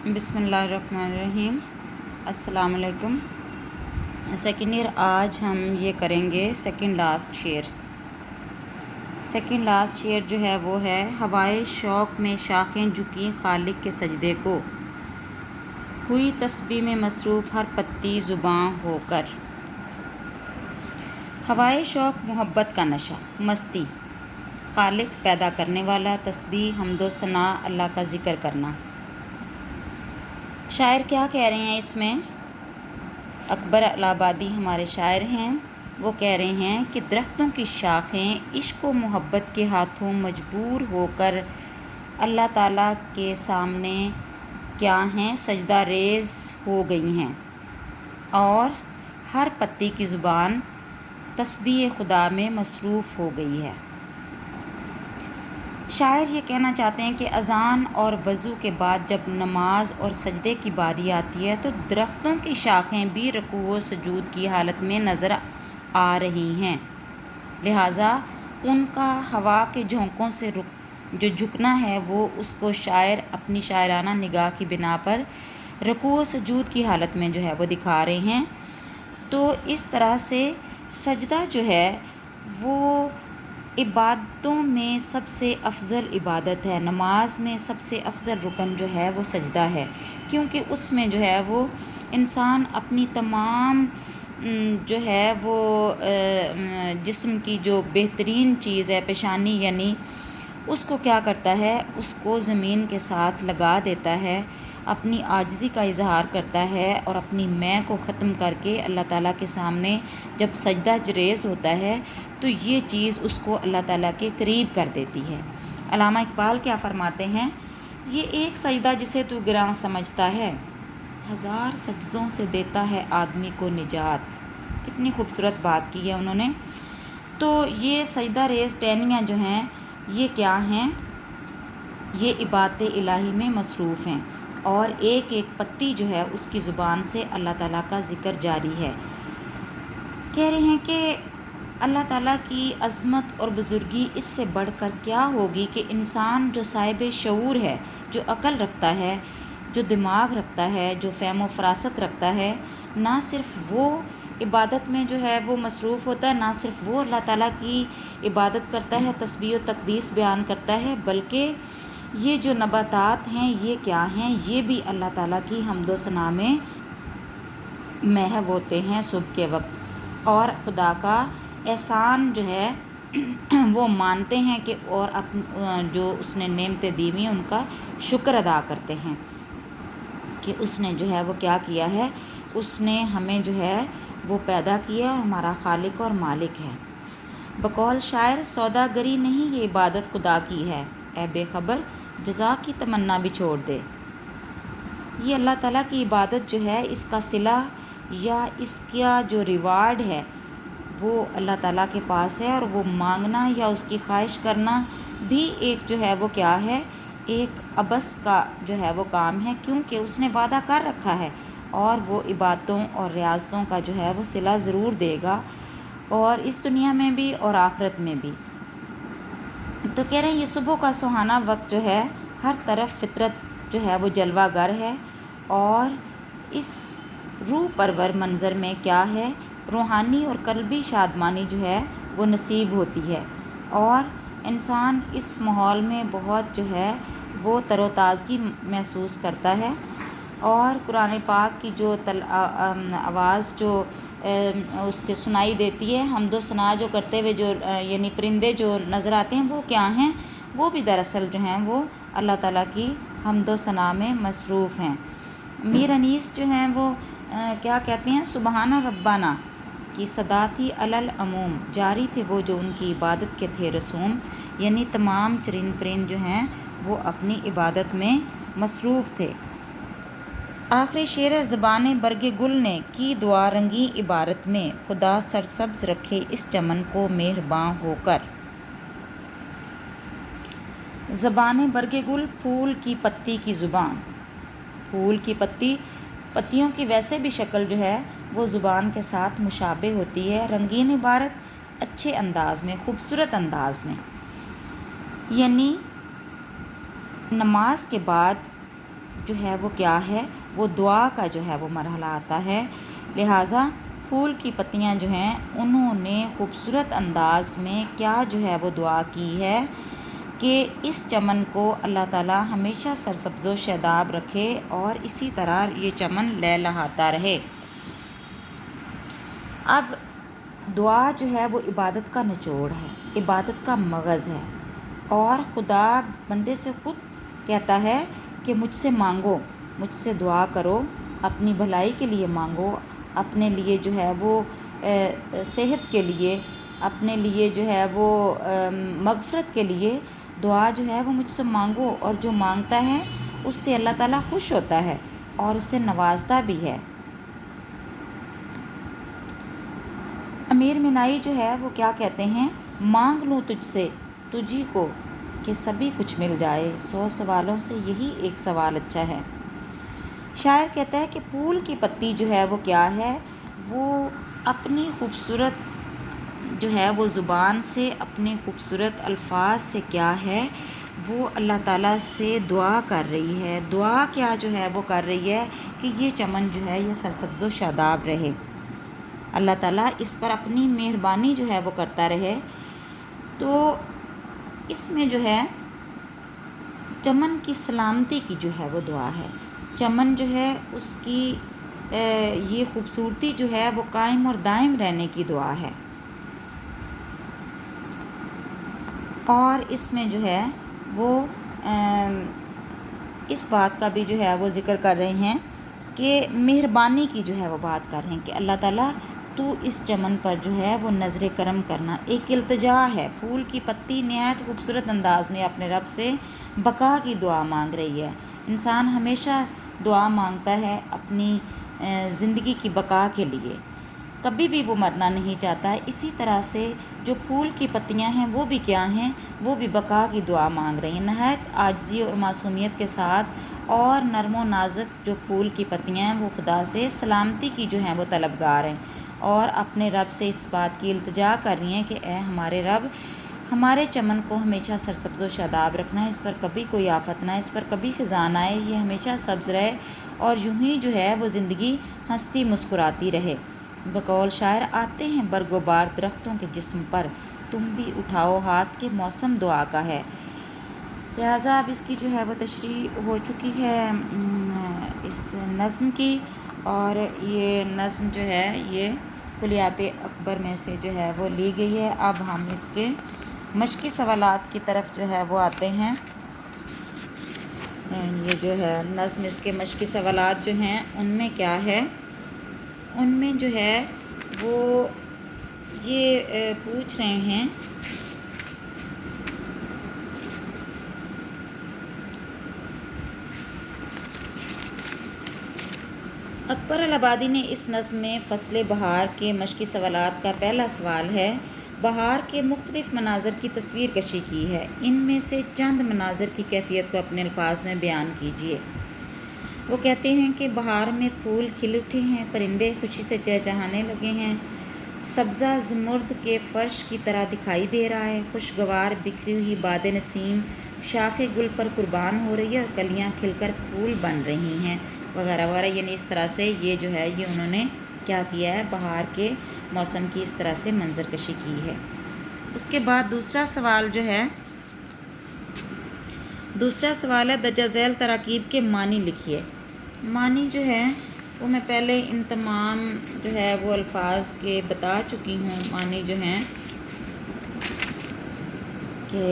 بسم اللہ الرحمن الرحیم۔ السلام علیکم۔ سیکنڈ ایئر آج ہم یہ کریں گے سیکنڈ لاسٹ شعر۔ سیکنڈ لاسٹ شعر جو ہے وہ ہے: ہوائے شوق میں شاخیں جھکیں خالق کے سجدے کو، ہوئی تسبیح میں مصروف ہر پتی زباں ہو کر۔ ہوائے شوق محبت کا نشہ، مستی، خالق پیدا کرنے والا، تسبیح حمد و ثنا اللہ کا ذکر کرنا۔ شاعر کیا کہہ رہے ہیں اس میں؟ اکبر الہ آبادی ہمارے شاعر ہیں، وہ کہہ رہے ہیں کہ درختوں کی شاخیں عشق و محبت کے ہاتھوں مجبور ہو کر اللہ تعالیٰ کے سامنے کیا ہیں؟ سجدہ ریز ہو گئی ہیں، اور ہر پتی کی زبان تسبیح خدا میں مصروف ہو گئی ہے۔ شاعر یہ کہنا چاہتے ہیں کہ اذان اور وضو کے بعد جب نماز اور سجدے کی باری آتی ہے تو درختوں کی شاخیں بھی رکوع و سجود کی حالت میں نظر آ رہی ہیں، لہٰذا ان کا ہوا کے جھونکوں سے جو جھکنا ہے وہ اس کو شاعر اپنی شاعرانہ نگاہ کی بنا پر رکوع و سجود کی حالت میں جو ہے وہ دکھا رہے ہیں۔ تو اس طرح سے سجدہ جو ہے وہ عبادتوں میں سب سے افضل عبادت ہے۔ نماز میں سب سے افضل رکن جو ہے وہ سجدہ ہے، کیونکہ اس میں جو ہے وہ انسان اپنی تمام جو ہے وہ جسم کی جو بہترین چیز ہے پیشانی، یعنی اس کو کیا کرتا ہے، اس کو زمین کے ساتھ لگا دیتا ہے، اپنی عاجزی کا اظہار کرتا ہے، اور اپنی میں کو ختم کر کے اللہ تعالیٰ کے سامنے جب سجدہ ریز ہوتا ہے تو یہ چیز اس کو اللہ تعالیٰ کے قریب کر دیتی ہے۔ علامہ اقبال کیا فرماتے ہیں؟ یہ ایک سجدہ جسے تو گراں سمجھتا ہے، ہزار سجدوں سے دیتا ہے آدمی کو نجات۔ کتنی خوبصورت بات کی ہے انہوں نے۔ تو یہ سجدہ ریز ٹہنیاں جو ہیں یہ کیا ہیں؟ یہ عبادت الہی میں مصروف ہیں، اور ایک ایک پتی جو ہے اس کی زبان سے اللہ تعالیٰ کا ذکر جاری ہے۔ کہہ رہے ہیں کہ اللہ تعالیٰ کی عظمت اور بزرگی اس سے بڑھ کر کیا ہوگی کہ انسان جو صاحب شعور ہے، جو عقل رکھتا ہے، جو دماغ رکھتا ہے، جو فہم و فراست رکھتا ہے، نہ صرف وہ عبادت میں جو ہے وہ مصروف ہوتا ہے، نہ صرف وہ اللہ تعالیٰ کی عبادت کرتا ہے، تسبیح و تقدیس بیان کرتا ہے، بلکہ یہ جو نباتات ہیں یہ کیا ہیں؟ یہ بھی اللہ تعالیٰ کی حمد و ثنا میں محو ہوتے ہیں صبح کے وقت، اور خدا کا احسان جو ہے وہ مانتے ہیں کہ اور جو اس نے نعمتیں دی ہوئی ان کا شکر ادا کرتے ہیں کہ اس نے جو ہے وہ کیا کیا ہے، اس نے ہمیں جو ہے وہ پیدا کیا اور ہمارا خالق اور مالک ہے۔ بقول شاعر: سوداگری نہیں یہ عبادت خدا کی ہے، اے بے خبر جزا کی تمنا بھی چھوڑ دے۔ یہ اللہ تعالیٰ کی عبادت جو ہے اس کا صلہ یا اس کا جو ریوارڈ ہے وہ اللہ تعالیٰ کے پاس ہے، اور وہ مانگنا یا اس کی خواہش کرنا بھی ایک جو ہے وہ کیا ہے، ایک عبث کا جو ہے وہ کام ہے، کیونکہ اس نے وعدہ کر رکھا ہے اور وہ عبادتوں اور ریاضتوں کا جو ہے وہ صلہ ضرور دے گا، اور اس دنیا میں بھی اور آخرت میں بھی۔ تو کہہ رہے ہیں یہ صبح کا سہانا وقت جو ہے ہر طرف فطرت جو ہے وہ جلوہ گر ہے، اور اس روح پرور منظر میں کیا ہے، روحانی اور قلبی شادمانی جو ہے وہ نصیب ہوتی ہے، اور انسان اس ماحول میں بہت جو ہے وہ تر و تازگی محسوس کرتا ہے، اور قرآن پاک کی جو آواز جو اس کے سنائی دیتی ہے، حمد و ثنا جو کرتے ہوئے جو یعنی پرندے جو نظر آتے ہیں وہ کیا ہیں؟ وہ بھی دراصل جو ہیں وہ اللہ تعالیٰ کی حمد و ثنا میں مصروف ہیں۔ میر انیس جو ہیں وہ کیا کہتے ہیں؟ سبحان ربنا کی صدا تھی علی العموم، جاری تھے وہ جو ان کی عبادت کے تھے رسوم، یعنی تمام چرند پرند جو ہیں وہ اپنی عبادت میں مصروف تھے۔ آخری شعر: زبان برگ گل نے کی دعا رنگی عبارت میں، خدا سرسبز رکھے اس چمن کو مہرباں ہو کر۔ زبان برگ گل، پھول کی پتی کی زبان۔ پھول کی پتیوں کی ویسے بھی شکل جو ہے وہ زبان کے ساتھ مشابہ ہوتی ہے، رنگین عبارت، اچھے انداز میں، خوبصورت انداز میں، یعنی نماز کے بعد جو ہے وہ کیا ہے، وہ دعا کا جو ہے وہ مرحلہ آتا ہے۔ لہٰذا پھول کی پتیاں جو ہیں انہوں نے خوبصورت انداز میں کیا جو ہے وہ دعا کی ہے کہ اس چمن کو اللہ تعالیٰ ہمیشہ سرسبز و شاداب رکھے اور اسی طرح یہ چمن لہلہاتا رہے۔ اب دعا جو ہے وہ عبادت کا نچوڑ ہے، عبادت کا مغز ہے، اور خدا بندے سے خود کہتا ہے کہ مجھ سے مانگو، مجھ سے دعا کرو، اپنی بھلائی کے لیے مانگو، اپنے لیے جو ہے وہ صحت کے لیے، اپنے لیے جو ہے وہ مغفرت کے لیے دعا جو ہے وہ مجھ سے مانگو، اور جو مانگتا ہے اس سے اللہ تعالیٰ خوش ہوتا ہے اور اسے نوازتا بھی ہے۔ امیر مینائی جو ہے وہ کیا کہتے ہیں، مانگ لوں تجھ سے تجھی کو کہ سبھی کچھ مل جائے، 100 سوالوں سے یہی ایک سوال اچھا ہے۔ شاعر کہتا ہے کہ پھول کی پتی جو ہے وہ کیا ہے، وہ اپنی خوبصورت جو ہے وہ زبان سے، اپنے خوبصورت الفاظ سے کیا ہے، وہ اللہ تعالیٰ سے دعا کر رہی ہے۔ دعا کیا جو ہے وہ کر رہی ہے کہ یہ چمن جو ہے یہ سرسبز و شاداب رہے، اللہ تعالیٰ اس پر اپنی مہربانی جو ہے وہ کرتا رہے۔ تو اس میں جو ہے چمن کی سلامتی کی جو ہے وہ دعا ہے، چمن جو ہے اس کی یہ خوبصورتی جو ہے وہ قائم اور دائم رہنے کی دعا ہے۔ اور اس میں جو ہے وہ اس بات کا بھی جو ہے وہ ذکر کر رہے ہیں کہ مہربانی کی جو ہے وہ بات کر رہے ہیں کہ اللہ تعالیٰ تو اس چمن پر جو ہے وہ نظر کرم کرنا۔ ایک التجا ہے، پھول کی پتی نہایت خوبصورت انداز میں اپنے رب سے بقا کی دعا مانگ رہی ہے۔ انسان ہمیشہ دعا مانگتا ہے اپنی زندگی کی بقا کے لیے، کبھی بھی وہ مرنا نہیں چاہتا ہے۔ اسی طرح سے جو پھول کی پتیاں ہیں وہ بھی کیا ہیں، وہ بھی بقا کی دعا مانگ رہی ہیں، نہایت عاجزی اور معصومیت کے ساتھ۔ اور نرم و نازک جو پھول کی پتیاں ہیں وہ خدا سے سلامتی کی جو ہیں وہ طلبگار ہیں، اور اپنے رب سے اس بات کی التجا کر رہی ہیں کہ اے ہمارے رب، ہمارے چمن کو ہمیشہ سرسبز و شاداب رکھنا، اس پر کبھی کوئی آفت نہ آئے، اس پر کبھی خزاں نہ آئے، یہ ہمیشہ سبز رہے اور یوں ہی جو ہے وہ زندگی ہنستی مسکراتی رہے۔ بقول شاعر، آتے ہیں برگ و بار درختوں کے جسم پر، تم بھی اٹھاؤ ہاتھ کہ موسم دعا کا ہے۔ لہٰذا اب اس کی جو ہے وہ تشریح ہو چکی ہے اس نظم کی، اور یہ نظم جو ہے یہ کلیات اکبر میں سے جو ہے وہ لی گئی ہے۔ اب ہم اس کے مشقی سوالات کی طرف جو ہے وہ آتے ہیں۔ یہ جو ہے نظم، اس کے مشقی سوالات جو ہیں ان میں کیا ہے، ان میں جو ہے وہ یہ پوچھ رہے ہیں اکبر الآبادی نے اس نظم میں فصل بہار کے مشقی سوالات کا پہلا سوال ہے، بہار کے مختلف مناظر کی تصویر کشی کی ہے، ان میں سے چند مناظر کی کیفیت کو اپنے الفاظ میں بیان کیجیے۔ وہ کہتے ہیں کہ بہار میں پھول کھل اٹھے ہیں، پرندے خوشی سے چہچہانے لگے ہیں، سبزہ زمرد کے فرش کی طرح دکھائی دے رہا ہے، خوشگوار بکھری ہوئی باد نسیم شاخ گل پر قربان ہو رہی ہے اور کلیاں کھل کر پھول بن رہی ہیں، وغیرہ وغیرہ۔ یعنی اس طرح سے یہ جو ہے یہ انہوں نے کیا کیا ہے، بہار کے موسم کی اس طرح سے منظر کشی کی ہے۔ اس کے بعد دوسرا سوال ہے درجہ ذیل تراکیب کے معنی لکھیے۔ معنی جو ہے وہ میں پہلے ان تمام جو ہے وہ الفاظ کے بتا چکی ہوں، معنی جو ہیں کہ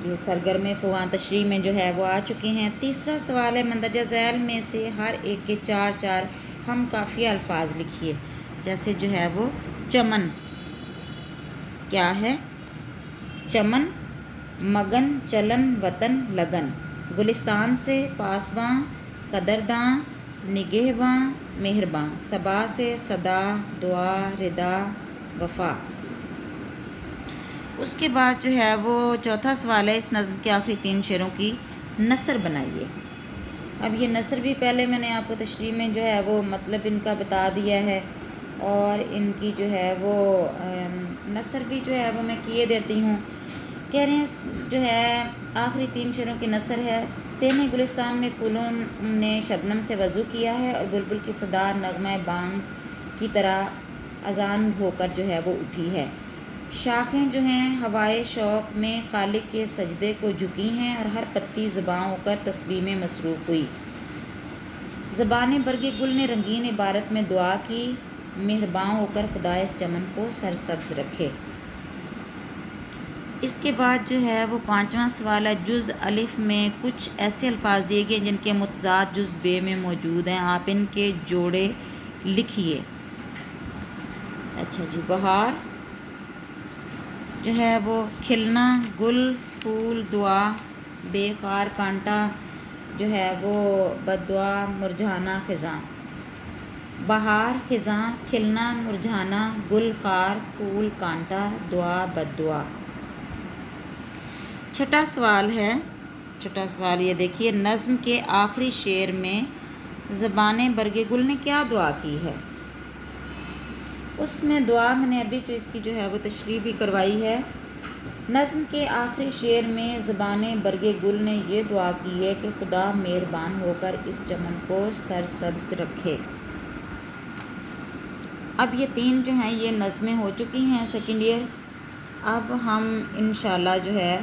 یہ سرگرم فغاں تشریح میں جو ہے وہ آ چکے ہیں۔ تیسرا سوال ہے مندرجہ ذیل میں سے ہر ایک کے 4 ہم کافیہ الفاظ لکھیے۔ جیسے جو ہے وہ چمن کیا ہے، چمن مگن چلن وطن لگن، گلستان سے پاسباں قدرداں نگہباں مہرباں، صبا سے صدا دعا ردا وفا۔ اس کے بعد جو ہے وہ چوتھا سوال ہے، اس نظم کے آخری 3 شعروں کی نثر بنائیے۔ اب یہ نثر بھی پہلے میں نے آپ کو تشریح میں جو ہے وہ مطلب ان کا بتا دیا ہے، اور ان کی جو ہے وہ نثر بھی جو ہے وہ میں کیے دیتی ہوں کہہ رہے ہیں جو ہے آخری 3 شعروں کی نثر ہے۔ سینہ گلستان میں پھولوں نے شبنم سے وضو کیا ہے اور بلبل کی صدا نغمہ بانگ کی طرح اذان ہو کر جو ہے وہ اٹھی ہے۔ شاخیں جو ہیں ہوائے شوق میں خالق کے سجدے کو جھکی ہیں اور ہر پتی زباں ہو کر تسبیح میں مصروف ہوئی۔ زبان برگ گل نے رنگین عبارت میں دعا کی، مہرباں ہو کر خدا اس چمن کو سرسبز رکھے۔ اس کے بعد جو ہے وہ 5واں سوال ہے۔ جز الف میں کچھ ایسے الفاظ دیے گئے جن کے متضاد جز بے میں موجود ہیں، آپ ان کے جوڑے لکھیے۔ اچھا جی، بہار جو ہے وہ کھلنا، گل پھول دعا، بے خار کانٹا جو ہے وہ بد دعا، مرجھانا خزاں۔ بہار خزاں، کھلنا مرجھانا، گل خار پھول کانٹا، دعا بد دعا۔ چھٹا سوال ہے، چھٹا سوال یہ دیکھیے، نظم کے آخری شعر میں زبان برگ گل نے کیا دعا کی ہے؟ اس میں دعا میں نے ابھی جو اس کی جو ہے وہ تشریح بھی کروائی ہے۔ نظم کے آخری شعر میں زبان برگ گل نے یہ دعا کی ہے کہ خدا مہربان ہو کر اس چمن کو سرسبز رکھے۔ اب یہ 3 جو ہیں یہ نظمیں ہو چکی ہیں سیکنڈ ایئر۔ اب ہم انشاءاللہ جو ہے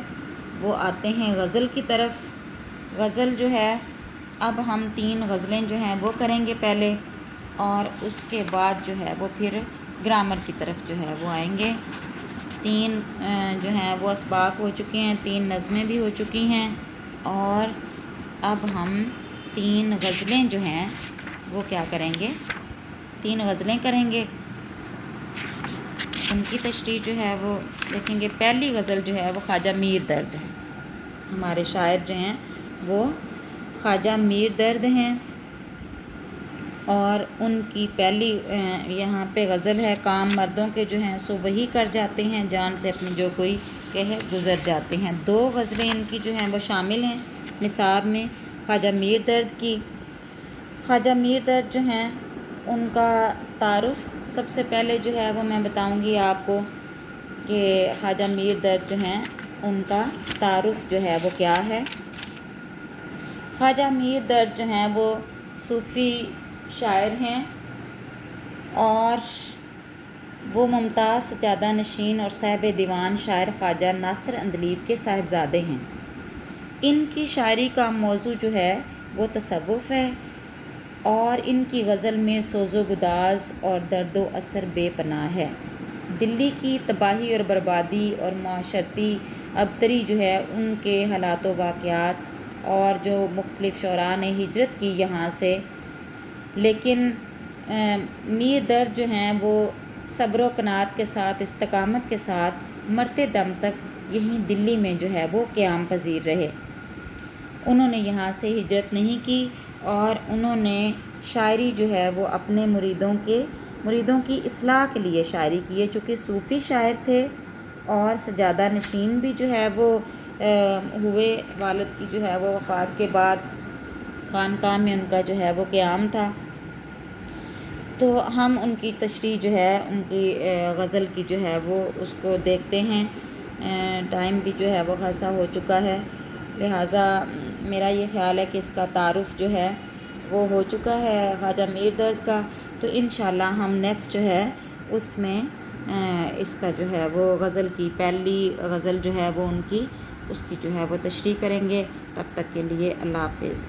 وہ آتے ہیں غزل کی طرف۔ غزل جو ہے اب ہم 3 غزلیں جو ہیں وہ کریں گے پہلے، اور اس کے بعد جو ہے وہ پھر گرامر کی طرف جو ہے وہ آئیں گے۔ 3 جو ہیں وہ اسباق ہو چکے ہیں، 3 نظمیں بھی ہو چکی ہیں، اور اب ہم 3 غزلیں جو ہیں وہ کیا کریں گے، 3 غزلیں کریں گے۔ ان کی تشریح جو ہے وہ دیکھیں گے۔ پہلی غزل جو ہے وہ خواجہ میر درد ہے، ہمارے شاعر جو ہیں وہ خواجہ میر درد ہیں، اور ان کی پہلی یہاں پہ غزل ہے، کام مردوں کے جو ہیں سو وہی کر جاتے ہیں، جان سے اپنی جو کوئی کہے گزر جاتے ہیں۔ 2 غزلیں ان کی جو ہیں وہ شامل ہیں نصاب میں خواجہ میر درد کی۔ خواجہ میر درد جو ہیں ان کا تعارف سب سے پہلے جو ہے وہ میں بتاؤں گی آپ کو کہ خواجہ میر درد جو ہیں ان کا تعارف جو ہے وہ کیا ہے۔ خواجہ میر درد جو ہیں وہ صوفی شاعر ہیں، اور وہ ممتاز سجادہ نشین اور صاحب دیوان شاعر خواجہ ناصر اندلیب کے صاحبزادے ہیں۔ ان کی شاعری کا موضوع جو ہے وہ تصوف ہے، اور ان کی غزل میں سوز و گداز اور درد و اثر بے پناہ ہے۔ دلی کی تباہی اور بربادی اور معاشرتی ابتری جو ہے ان کے حالات و واقعات، اور جو مختلف شعراء نے ہجرت کی یہاں سے، لیکن میر درد جو ہیں وہ صبر و قناعت کے ساتھ، استقامت کے ساتھ مرتے دم تک یہیں دلی میں جو ہے وہ قیام پذیر رہے۔ انہوں نے یہاں سے ہجرت نہیں کی، اور انہوں نے شاعری جو ہے وہ اپنے مریدوں کی اصلاح کے لیے شاعری کی ہے، چونکہ صوفی شاعر تھے اور سجادہ نشین بھی جو ہے وہ ہوئے۔ والد کی جو ہے وہ وفات کے بعد خانقاہ میں ان کا جو ہے وہ قیام تھا۔ تو ہم ان کی تشریح جو ہے ان کی غزل کی جو ہے وہ اس کو دیکھتے ہیں۔ ٹائم بھی جو ہے وہ خاصا ہو چکا ہے، لہٰذا میرا یہ خیال ہے کہ اس کا تعارف جو ہے وہ ہو چکا ہے خواجہ میر درد کا۔ تو انشاءاللہ ہم نیکسٹ جو ہے اس میں اس کا جو ہے وہ غزل کی پہلی غزل جو ہے وہ ان کی اس کی جو ہے وہ تشریح کریں گے۔ تب تک کے لیے اللہ حافظ۔